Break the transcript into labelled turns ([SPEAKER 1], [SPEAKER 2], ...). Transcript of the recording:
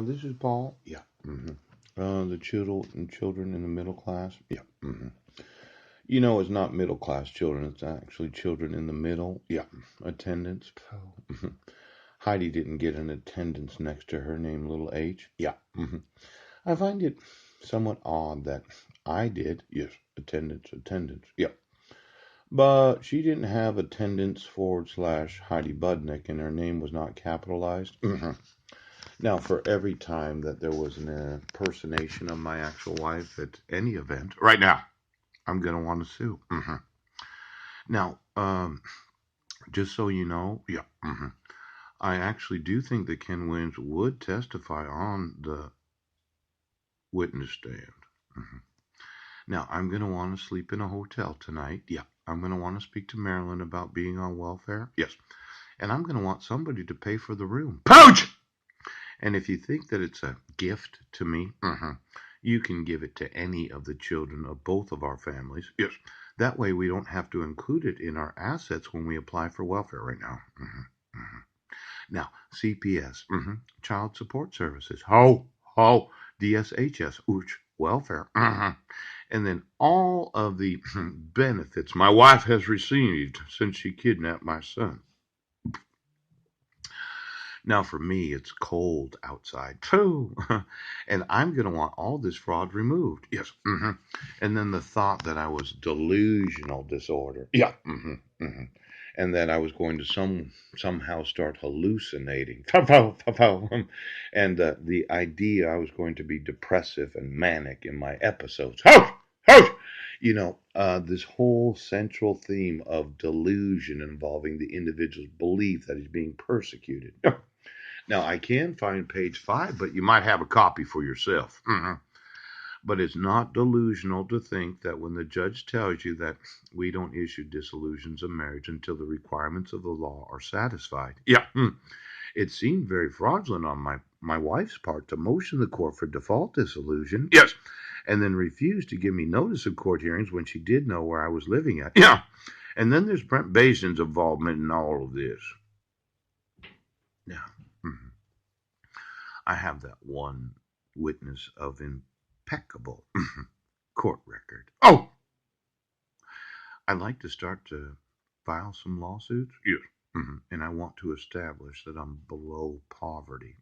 [SPEAKER 1] This is Paul. Yeah. The children in the middle class. Yeah. You know, it's not middle class children. It's actually children in the middle. Yeah. Attendance. Heidi didn't get an attendance next to her name, little H. Yeah. I find it somewhat odd that I did. Yes. Attendance. Yeah. But she didn't have attendance / Heidi Budnick, and her name was not capitalized. Now, for every time that there was an impersonation of my actual wife at any event, right now, I'm going to want to sue. Now, just so you know, yeah, I actually do think that Ken Williams would testify on the witness stand. Now, I'm going to want to sleep in a hotel tonight. Yeah, I'm going to want to speak to Marilyn about being on welfare. Yes. And I'm going to want somebody to pay for the room. Pooch! And if you think that it's a gift to me, you can give it to any of the children of both of our families. Yes. That way we don't have to include it in our assets when we apply for welfare right now. Now, CPS, Child Support Services, DSHS, welfare, and then all of the benefits my wife has received since she kidnapped my son. Now, for me, it's cold outside too, and I'm going to want all this fraud removed. Yes. And then the thought that I was delusional disorder. Yeah. And that I was going to somehow start hallucinating. And the idea I was going to be depressive and manic in my episodes. You know, this whole central theme of delusion involving the individual's belief that he's being persecuted. Now, I can find page 5, but you might have a copy for yourself. But it's not delusional to think that when the judge tells you that we don't issue dissolutions of marriage until the requirements of the law are satisfied. Yeah. It seemed very fraudulent on my wife's part to motion the court for default dissolution. Yes. And then refuse to give me notice of court hearings when she did know where I was living at. Yeah. And then there's Brent Basin's involvement in all of this. Yeah. I have that one witness of impeccable court record. Oh! I'd like to start to file some lawsuits. Yes. And I want to establish that I'm below poverty.